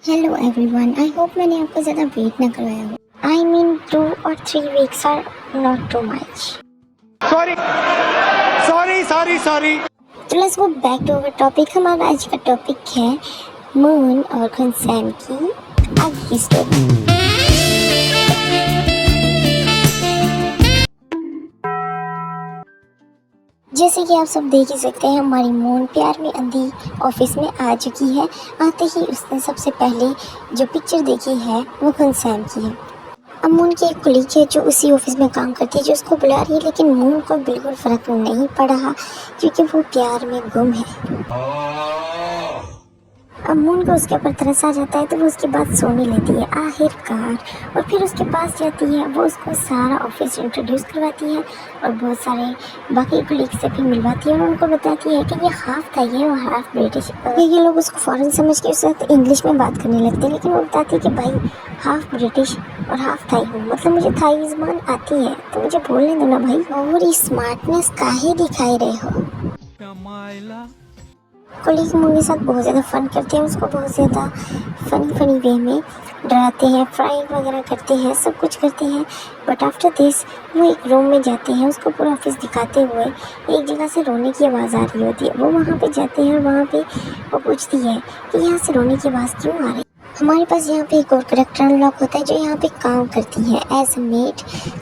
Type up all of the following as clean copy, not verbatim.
Hello everyone, I hope मैंने आपको ज़्यादा वेट ना करवाया हो। आई मीन 2 और 3 weeks are not too much. Sorry. तो let's go back to our topic. हमारा आज का टॉपिक है मून और खनसैम की आगे की स्टोरी। जैसे कि आप सब देख ही सकते हैं, हमारी मून प्यार में अंधी ऑफिस में आ चुकी है। आते ही उसने सबसे पहले जो पिक्चर देखी है वो खनसैम की है। अब मून की एक कुलीग है जो उसी ऑफिस में काम करती है, जो उसको बुला रही है, लेकिन मून को बिल्कुल फर्क नहीं पड़ रहा क्योंकि वो प्यार में गुम है। अब मून को उसके ऊपर तरस आ जाता है तो वो उसकी बात सुन ही लेती है आखिरकार, और फिर उसके पास जाती है। वो उसको सारा ऑफिस इंट्रोड्यूस करवाती है और बहुत सारे बाकी कलीग से भी मिलवाती है और उनको बताती है कि ये हाफ थाई है और हाफ ब्रिटिश। ये लोग उसको फ़ौरन समझ के उसके साथ इंग्लिश में बात करने लगते हैं, लेकिन वो बताती है कि भाई हाफ ब्रिटिश और हाफ थाई हूँ, मतलब मुझे थाई ज़बान आती है तो मुझे बोलने दो ना भाई। और स्मार्टनेस काहे दिखाई रहे हो। कॉलेज मून के साथ बहुत ज़्यादा फ़न करते हैं, उसको बहुत ज़्यादा फ़नी वे में डराते हैं, फ्राइंग वगैरह करते हैं, सब कुछ करते हैं। बट आफ्टर दिस वो एक रूम में जाते हैं, उसको पूरा ऑफिस दिखाते हुए एक जगह से रोने की आवाज़ आ रही होती है। वो वहाँ पे जाते हैं और वहाँ पे वो पूछती है कि यहाँ से रोने की आवाज़ क्यों आ रही है। हमारे पास यहाँ पे एक और करेक्टर अनलॉक होता है जो यहाँ पे काम करती है एज अ मेड,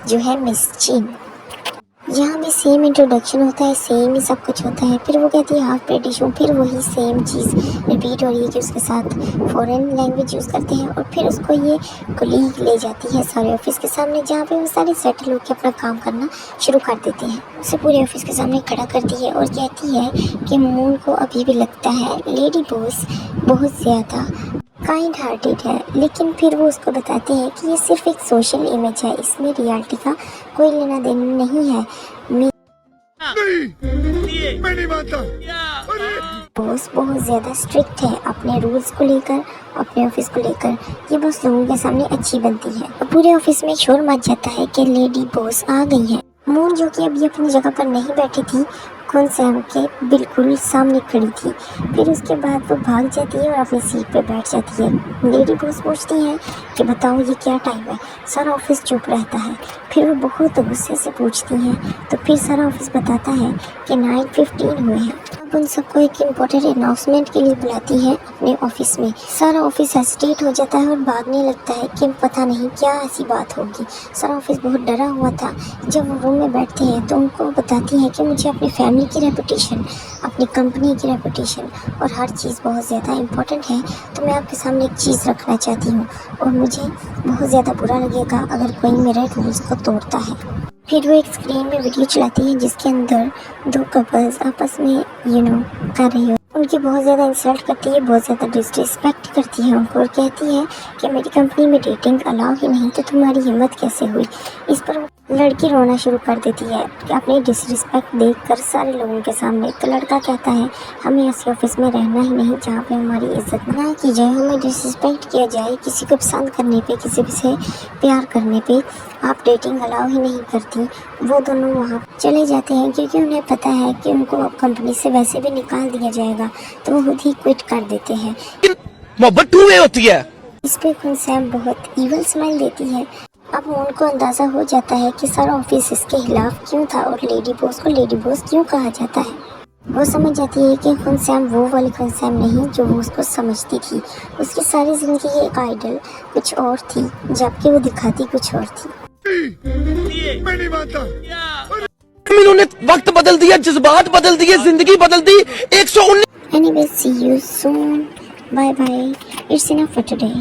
जो है मिस चीन। यहाँ भी सेम इंट्रोडक्शन होता है, सेम ही सब कुछ होता है। फिर वो कहती है हाफ ब्रिटिश हूँ, फिर वही सेम चीज़ रिपीट हो रही है कि उसके साथ फॉरेन लैंग्वेज यूज़ करते हैं। और फिर उसको ये कलीग ले जाती है सारे ऑफिस के सामने, जहाँ पे वो सारे सेटल होकर अपना काम करना शुरू कर देते हैं। उसे पूरे ऑफिस के सामने खड़ा करती है और कहती है कि मून को अभी भी लगता है लेडी बॉस बहुत ज़्यादा काइंड हार्टेड है, लेकिन फिर वो उसको बताते हैं कि ये सिर्फ एक सोशल इमेज है, इसमें रियलिटी का कोई लेना देना नहीं है। मैं नहीं मानता। बॉस बहुत ज़्यादा स्ट्रिक्ट है अपने रूल्स को लेकर, अपने ऑफिस को लेकर। ये बस लोगों के सामने अच्छी बनती है। और पूरे ऑफिस में शोर मच जाता है कि लेडी बॉस आ गई है। मून जो कि अभी अपनी जगह पर नहीं बैठी थी, खनसैम के बिल्कुल सामने खड़ी थी। फिर उसके बाद वो भाग जाती है और अपनी सीट पे बैठ जाती है। लेडी बॉस पूछती है कि बताओ ये क्या टाइम है। सारा ऑफिस चुप रहता है। फिर वो बहुत गुस्से से पूछती है तो फिर सारा ऑफिस बताता है कि 9:15 हुए हैं। अब उन सबको एक इम्पोर्टेंट अनाउंसमेंट के लिए बुलाती है अपने ऑफिस में। सारा ऑफिस हेसिटेट हो जाता है और भागने लगता है कि पता नहीं क्या ऐसी बात होगी। सारा ऑफिस बहुत डरा हुआ था। जब वो रूम में बैठते हैं तो उनको बताती है कि मुझे अपनी फैमिली की रेपुटेशन, अपनी कंपनी की रेपुटेशन और हर चीज़ बहुत ज़्यादा इम्पोर्टेंट है, तो मैं आपके सामने एक चीज़ रखना चाहती हूँ और मुझे बहुत ज़्यादा बुरा लगेगा अगर कोई मेरे रूल्स को तोड़ता है। फिर वो एक स्क्रीन में वीडियो चलाती है जिसके अंदर 2 कपल्स आपस में कर रही हो। उनकी बहुत ज़्यादा इंसल्ट करती है, बहुत ज़्यादा डिसरिस्पेक्ट करती है उनको और कहती है कि मेरी कंपनी में डेटिंग अलाउ ही नहीं, तो तुम्हारी हिम्मत कैसे हुई। इस पर लड़की रोना शुरू कर देती है कि अपनी डिसरिस्पेक्ट देखकर सारे लोगों के सामने। तो लड़का कहता है हमें ऐसे ऑफिस में रहना ही नहीं जहाँ पे हमारी इज्जत ना की जाए, हमें डिसरिस्पेक्ट किया जाए। किसी को पसंद करने पे, किसी से प्यार करने पे आप डेटिंग अलाउ ही नहीं करती। वो दोनों वहाँ चले जाते हैं क्योंकि उन्हें पता है कि उनको अब कंपनी से वैसे भी निकाल दिया जाएगा, तो वो खुद ही क्विट कर देते हैं। मोहब्बत टू वे होती है। इस पे खनसैम बहुत ईवल स्माइल देती है। अब मून को अंदाज़ा हो जाता है कि सारा ऑफिस इसके खिलाफ क्यों था और लेडी बॉस को लेडी बॉस क्यों कहा जाता है। वो समझ जाती है कि खनसैम वो वाली खनसैम नहीं जो वो उसको समझती थी। उसकी सारी ज़िंदगी एक आइडल कुछ और थी, जबकि वो दिखाती कुछ और थी। मैं नहीं मानता। इन्होंने वक्त बदल दिया, जज्बात बदल दिए, जिंदगी बदल दी। 119। Anyway, see you soon. Bye bye. It's enough for today.